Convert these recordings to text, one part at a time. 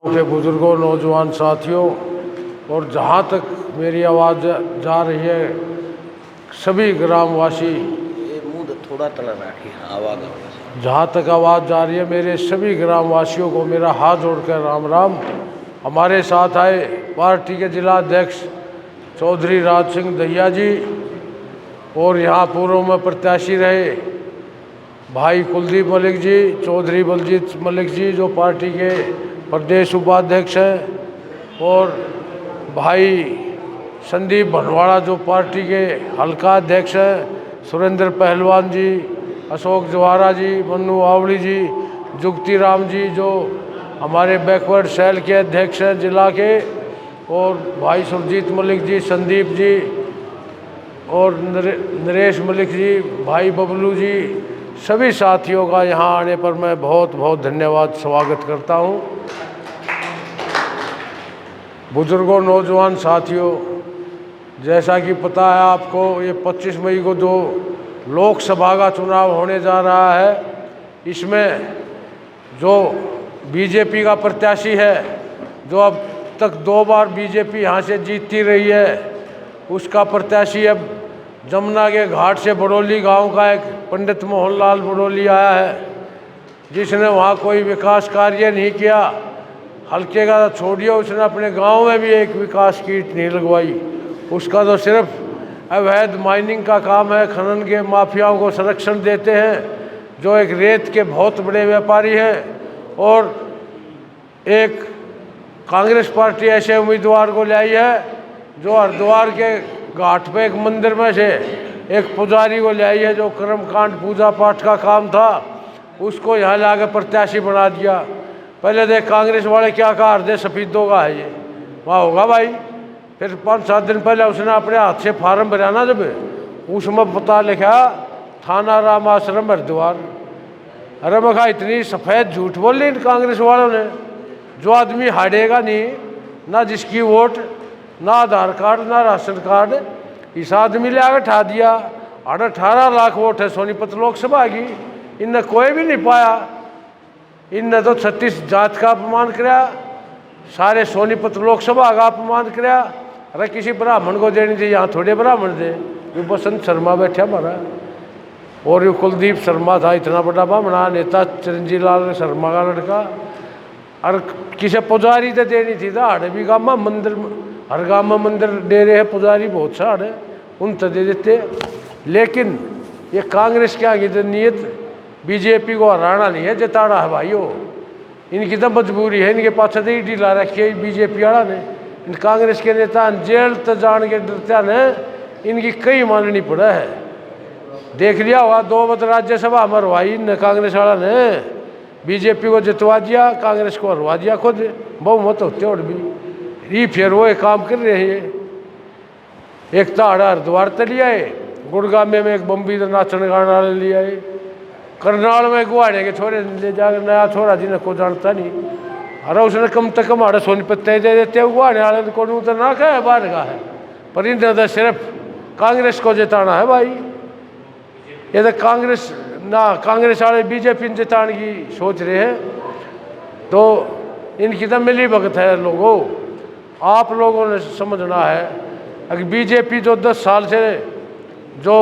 के बुजुर्गों, नौजवान साथियों, और जहाँ तक मेरी आवाज़ जा रही है सभी ग्रामवासी, ये मुंह थोड़ा तला राखी आवाज़ जहाँ तक आवाज़ जा रही है मेरे सभी ग्रामवासियों को मेरा हाथ जोड़कर राम राम। हमारे साथ आए पार्टी के जिला अध्यक्ष चौधरी राज सिंह दहिया जी, और यहाँ पूर्व में प्रत्याशी रहे भाई कुलदीप मलिक जी, चौधरी बलजीत मलिक जी जो पार्टी के प्रदेश उपाध्यक्ष हैं, और भाई संदीप भनवाड़ा जो पार्टी के हल्का अध्यक्ष हैं, सुरेंद्र पहलवान जी, अशोक जवारा जी, मन्नू आवड़ी जी, जुगती राम जी जो हमारे बैकवर्ड सेल के अध्यक्ष हैं जिला के, और भाई सुरजीत मलिक जी, संदीप जी और नरेश मलिक जी, भाई बबलू जी, सभी साथियों का यहाँ आने पर मैं बहुत बहुत धन्यवाद स्वागत करता हूँ। बुजुर्गों, नौजवान साथियों, जैसा कि पता है आपको, ये 25 मई को जो लोकसभा का चुनाव होने जा रहा है, इसमें जो बीजेपी का प्रत्याशी है, जो अब तक 2 बार बीजेपी यहाँ से जीतती रही है, उसका प्रत्याशी अब जमुना के घाट से बड़ौली गांव का एक पंडित मोहनलाल बड़ौली आया है, जिसने वहाँ कोई विकास कार्य नहीं किया। हल्के का तो छोड़िए, उसने अपने गांव में भी एक विकास की ईंट नहीं लगवाई। उसका तो सिर्फ अवैध माइनिंग का काम है, खनन के माफियाओं को संरक्षण देते हैं, जो एक रेत के बहुत बड़े व्यापारी हैं। और एक कांग्रेस पार्टी ऐसे उम्मीदवार को लाई है जो हरिद्वार के घाट पे एक मंदिर में से एक पुजारी को लाई है जो कर्मकांड पूजा पाठ का काम था, उसको यहाँ लाकर प्रत्याशी बना दिया। पहले देख कांग्रेस वाले क्या कहा, हृदय सफेदों का है ये, वहाँ होगा भाई। फिर 5-7 दिन पहले उसने अपने हाथ से फार्म भरा ना, जब उसमें पता लिखा थाना राम आश्रम हरिद्वार। अरे मैं कहा इतनी सफ़ेद झूठ बोल ली इन कांग्रेस वालों ने। जो आदमी हारेगा नहीं, ना जिसकी वोट, ना आधार कार्ड, ना राशन कार्ड, इस आदमी ले आकर ठा दिया। 18 लाख वोट है सोनीपत लोकसभा की, इनने कोई भी नहीं पाया। इनने तो 36 जात का अपमान कराया, सारे सोनीपत लोकसभा का अपमान कराया। अरे किसी ब्राह्मण को देनी थी, यहाँ थोड़े ब्राह्मण दे। ये बसंत शर्मा बैठा हमारा, और ये कुलदीप शर्मा था इतना बड़ा ब्राह्मणा नेता, चिरंजी लाल शर्मा का लड़का। और किसी पुजारी तो देनी थी था, हड़े भी गाँव में मंदिर, हर गाँव में मंदिर डेरे है, पुजारी बहुत सारे, उन तो दे देते। लेकिन ये कांग्रेस क्या की नीयत बीजेपी को हराना नहीं है, जिताना है भाइयों। इनकी तो मजबूरी है, इनके पास तो ढीला रखी है बीजेपी वाला ने। इन कांग्रेस के नेता जेल तो जान के डरता ने, इनकी कई माननी पड़ा है। देख लिया होगा 2 बार राज्यसभा मरवाई इन कांग्रेस वाला ने, बीजेपी को जितवा दिया, कांग्रेस को हरवा दिया खुद, बहुमत होते और भी। ये फिर वो एक काम कर रहे हैं, एक ताड़ा हरिद्वार तक लिया है, गुड़गांव में एक बम्बी तो नाचन गाने वाले लिया है, करनाल में गुआड़े के छोरे ले जाकर नया छोरा जिन्हें को जानता नहीं। अरे उसने कम से कम हमारे सोनीपत दे देते हैं, गुआड़े वाले को तो ना कहे बाहर का है, पर इन तो सिर्फ कांग्रेस को जिताना है भाई। ये तो कांग्रेस ना, कांग्रेस वाले बीजेपी जिताने की सोच रहे हैं, तो इनकी तो मिली भगत है। लोगों, आप लोगों ने समझना है, अगर बीजेपी जो 10 साल से जो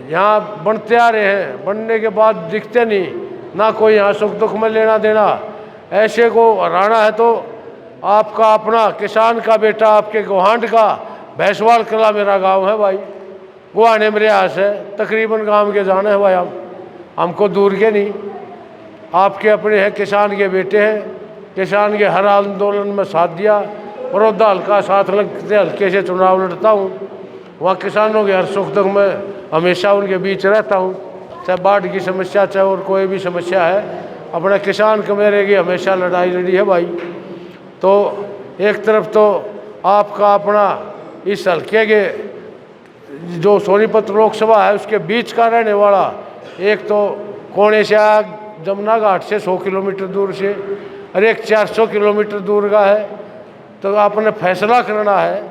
यहाँ बनते आ रहे हैं, बनने के बाद दिखते नहीं, ना कोई यहाँ सुख दुख में लेना देना, ऐसे को हराना है तो आपका अपना किसान का बेटा, आपके गोहांड का भैंसवाल कला मेरा गांव है भाई, गुआने मेरे यहाँ से तकरीबन गांव के जाने हैं भाई। हमको दूर के नहीं, आपके अपने हैं, किसान के बेटे हैं, किसान के हर आंदोलन में साथ दिया। बड़ौदा हल्का साथ लगते हल्के से चुनाव लड़ता हूँ, वहाँ किसानों के हर सुख दुख में हमेशा उनके बीच रहता हूँ, चाहे बाढ़ की समस्या चाहे और कोई भी समस्या है, अपने किसान के मेरे की हमेशा लड़ाई लड़ी है भाई। तो एक तरफ तो आपका अपना इस हल्के के जो सोनीपत लोकसभा है उसके बीच का रहने वाला, एक तो कोने से जमुना घाट से 100 किलोमीटर दूर से, और एक 400 किलोमीटर दूर का है। तो आपने फैसला करना है,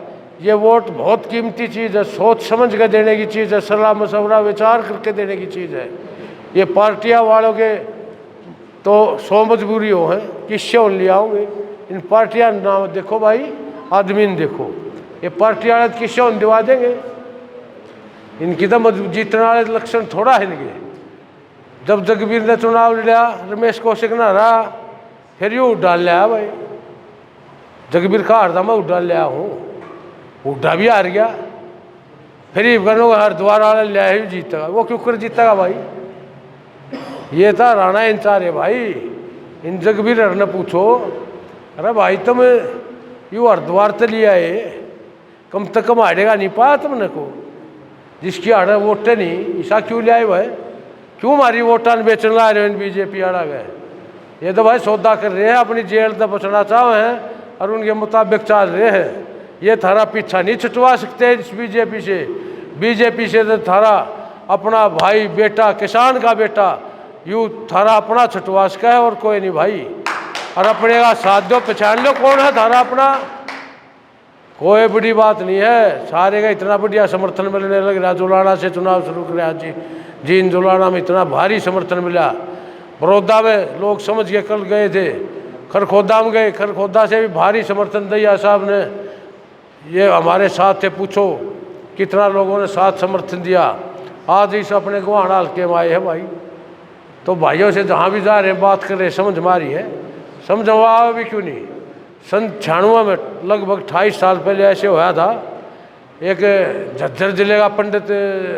ये वोट बहुत कीमती चीज़ है, सोच समझ कर देने की चीज़ है, सलाह मशवरा विचार करके देने की चीज़ है। ये पार्टियां वालों के तो 100 मजबूरी हो हैं, किससे उन ले आओगे। इन पार्टियां नाम देखो भाई, आदमी ने देखो, ये पार्टी वाले किसों दिवा देंगे, इनकी तो जीतने वाले लक्षण थोड़ा है इनके। जब जगबीर ने चुनाव लिया, रमेश कौशिक ना रहा, फिर यूँ डाल लिया भाई, जगबीर का हारदा मैं डाल लिया हूँ, हुड्डा भी हार गया, फिर ये करो हरिद्वार वाला लिया ही जीतेगा, वो क्यों कर जीतेगा भाई। ये था राणा इंचार है भाई, इन जगबीर ने पूछो, अरे भाई तुम यू हरिद्वार तो लिया है, कम से कम हारेगा नहीं पाया तुमने को, जिसकी हारे वोटें नहीं, ऐसा क्यों लिया भाई, क्यों हमारी वोटां बेचने ला रहे हो इन बीजेपी आड़ा गए। ये तो भाई सौदा कर रहे हैं, अपनी जेल तक बचना चाहे हैं और उनके मुताबिक चल रहे हैं। ये थारा पीछा नहीं छुटवा सकते इस बीजेपी से। बीजेपी से तो थारा अपना भाई बेटा, किसान का बेटा, यूँ थारा अपना छुटवा सका है और कोई नहीं भाई। और अपने का साथ दो, पहचान लो कौन है थारा अपना, कोई बड़ी बात नहीं है। सारे का इतना बढ़िया समर्थन मिलने लग रहा, जुलाना से चुनाव शुरू कर जी, इन जुलाना में इतना भारी समर्थन मिला। बड़ौदा में लोग समझ के कल गए थे, खरखोदा में गए, खरखोदा से भी भारी समर्थन दैया साहब ने, ये हमारे साथ थे, पूछो कितना लोगों ने साथ समर्थन दिया। आज इस अपने गोहाना हल्के में आए हैं भाई, तो भाइयों से जहाँ भी जा रहे हैं बात कर रहे, समझ मारी है, समझ आवा भी क्यों नहीं। सन 96 में लगभग 28 साल पहले ऐसे होया था, एक झज्जर जिले का पंडित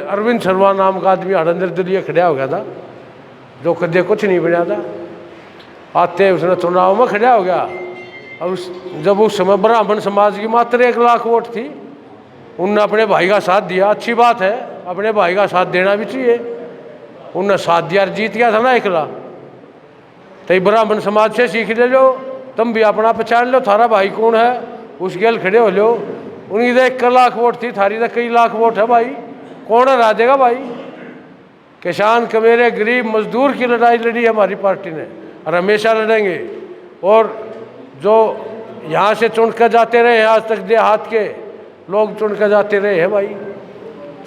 अरविंद शर्मा नाम का आदमी हड़ंदर दिल्ली खड़ा हो गया था, जो कदे कुछ नहीं बना था, आते उसने चुनाव में खड़ा हो गया। और जब उस समय ब्राह्मण समाज की मात्र 1 लाख वोट थी, उनने अपने भाई का साथ दिया, अच्छी बात है, अपने भाई का साथ देना भी चाहिए। उनने साथ दिया, जीत गया था ना 1 लाख। तो ब्राह्मण समाज से सीख ले लो, तुम भी अपना पहचान लो, थारा भाई कौन है, उस गेल खड़े हो लो। उनकी तो 1 लाख वोट थी, थारी तो कई लाख वोट है भाई, कौन हरा देगा भाई। किसान कमेरे गरीब मजदूर की लड़ाई लड़ी है हमारी पार्टी ने, और हमेशा लड़ेंगे। और जो यहाँ से चुन कर जाते रहे, आज तक देहात के लोग चुन कर जाते रहे हैं भाई।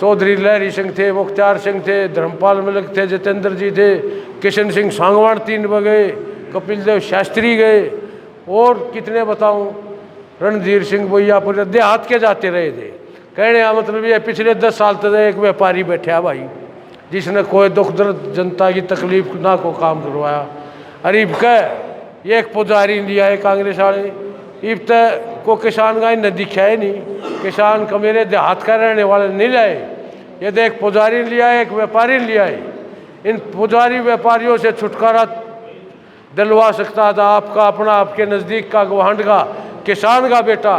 चौधरी लहरी सिंह थे, मुख्तार सिंह थे, धर्मपाल मलिक थे, जितेंद्र जी थे, किशन सिंह सांगवान 3 गए, कपिल देव शास्त्री गए, और कितने बताऊं, रणधीर सिंह भैया पूरे देहात के जाते रहे थे। कहने का मतलब ये पिछले 10 साल तक एक व्यापारी बैठा है भाई, जिसने कोई दुख दर्द जनता की तकलीफ ना को काम करवाया। अरीब कह एक पुजारी लिया है कांग्रेस वाले, इब तक को किसान का न दिखा है नहीं, किसान का मेरे देहात का रहने वाले नहीं लाए। ये तो एक पुजारी लिया है, एक व्यापारी लिया है। इन पुजारी व्यापारियों से छुटकारा दिलवा सकता था आपका अपना, आपके नज़दीक का गवांड का किसान का बेटा,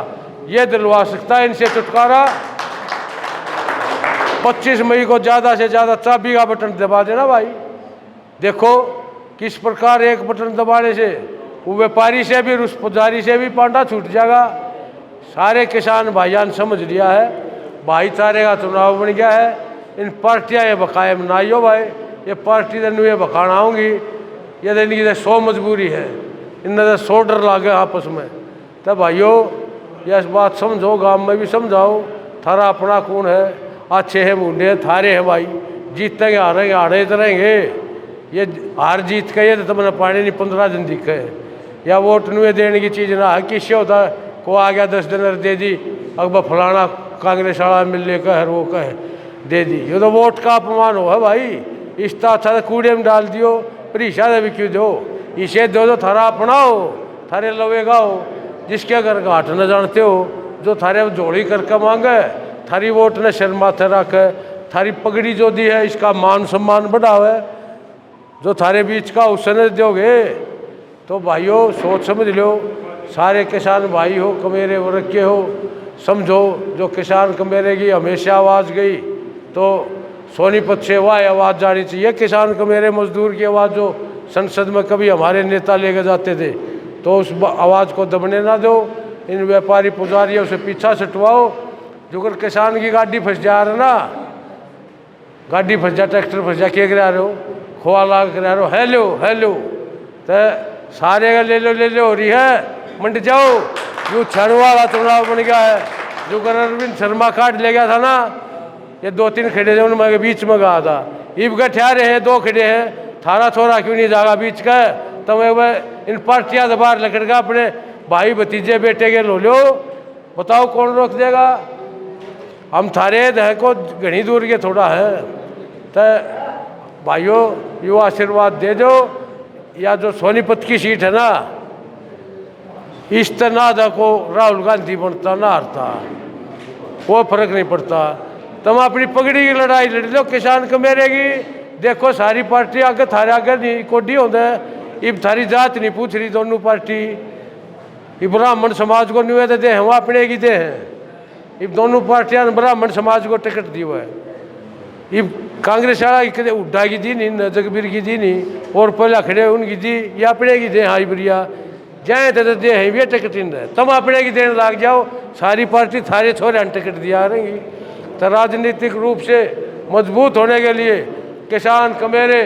ये दिलवा सकता है इनसे छुटकारा। 25 मई को ज़्यादा से ज़्यादा चाबी का बटन दबा देना भाई। देखो किस प्रकार एक बटन दबाने से वो व्यापारी से भी, उस पुजारी से भी पांडा छूट जाएगा। सारे किसान भाईजान समझ लिया है, भाईचारे का चुनाव बन गया है। इन पार्टियाँ ये बकाए में ना हो भाई, ये पार्टी दिन ये बखाना होंगी, ये दिन की 100 मजबूरी है, इनने 100 डर लागे आपस में। तब भाइयों यह बात समझो, गांव में भी समझाओ, थारा अपना कौन है, अच्छे हैं बूढ़े थारे हैं भाई, जीतेंगे हारेंगे, हारे तो रहेंगे। ये हार जीत के ये तो तुमने पाने नहीं 15 दिन दिखे, या वोट नुए देने की चीज़ ना है। किससे होता है को आ गया 10 दिन दे दी, अकबर फलाना कांग्रेस वाला मिलने कह वो कहे दे दी, ये तो वोट का अपमान हो है भाई। इस तरह अच्छा कूड़े में डाल दियो, परीक्षा दे भी क्यों दो, इसे दो थारा अपना हो, थारे लवेगा हो, जिसके घर घाट न जानते हो, जो थारे जोड़ी करके मांगे, थारी वोट ने सिर माथे रखे, थारी पगड़ी जो दी है इसका मान सम्मान बढ़ावे, जो थारे बीच का उसने दोगे। तो भाइयों सोच समझ लो, सारे किसान भाई हो, कमेरे वर्ग के हो, समझो जो किसान कमेरे की हमेशा आवाज़ गई तो सोनीपत से वह आवाज़ जानी चाहिए। किसान कमेरे मजदूर की आवाज़ जो संसद में कभी हमारे नेता लेके जाते थे, तो उस आवाज़ को दबने ना दो। इन व्यापारी पुजारियों से पीछा छुटवाओ। जो अगर किसान की गाड़ी फंस जा रहा ना, गाड़ी फंस जा, ट्रैक्टर फंस जा, क्या करा रहे हो, खोआ ला करा रहे हो, हेलो हेलो, तो सारे का ले लो हो रही है, मंड जाओ। जो क्षण वाला चुनाव बन गया है, जो अरविंद शर्मा काट ले गया था ना, ये 2-3 खड़े थे उनमें बीच में गया था, ईब का ठहरे हैं 2 खड़े हैं, थारा छोरा क्यों नहीं जागा बीच का। तो मैं इन पार्टियां दबार लकड़ का अपने भाई भतीजे बेटे के लो लो, बताओ कौन रोक देगा। हम थारे है को घनी दूर के थोड़ा है, तो भाइयों यो आशीर्वाद दे दो, या जो सोनीपत की सीट है ना, इस तरह को राहुल गांधी बनता ना हारता, वो फर्क नहीं पड़ता। तुम अपनी पगड़ी की लड़ाई लड़ लो किसान कमेरेगी। देखो सारी पार्टी आगे थारे आगे नहीं कोडी होता है, इब थारी जात नहीं पूछ रही दोनों पार्टी। इब ब्राह्मण समाज को नहीं दे हम अपने की दे हैं, इब दोनों पार्टियां ने ब्राह्मण समाज को टिकट दी हुआ है। इब कांग्रेस वाला कदे उड्डा की दी नहीं, जगबीर की दी नहीं, और पहला खड़े उनकी दी, ये अपने की दे हाई बरिया जाए तो दे है ये टिकट इन रहे, तुम अपने की देने लग जाओ, सारी पार्टी थारे छोरे टिकट दिया रहेंगी। तो राजनीतिक रूप से मजबूत होने के लिए किसान कमेरे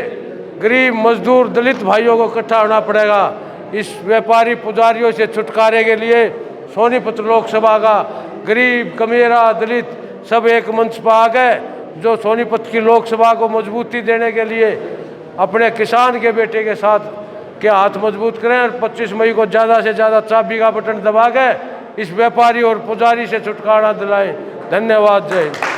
गरीब मजदूर दलित भाइयों को इकट्ठा होना पड़ेगा। इस व्यापारी पुजारियों से छुटकारे के लिए सोनीपत लोकसभा का गरीब कमेरा दलित सब एक मंच पर आ गए, जो सोनीपत की लोकसभा को मजबूती देने के लिए अपने किसान के बेटे के साथ के हाथ मजबूत करें, और 25 मई को ज़्यादा से ज़्यादा चाबी का बटन दबा के इस व्यापारी और पुजारी से छुटकारा दिलाएं। धन्यवाद, जय हिंद।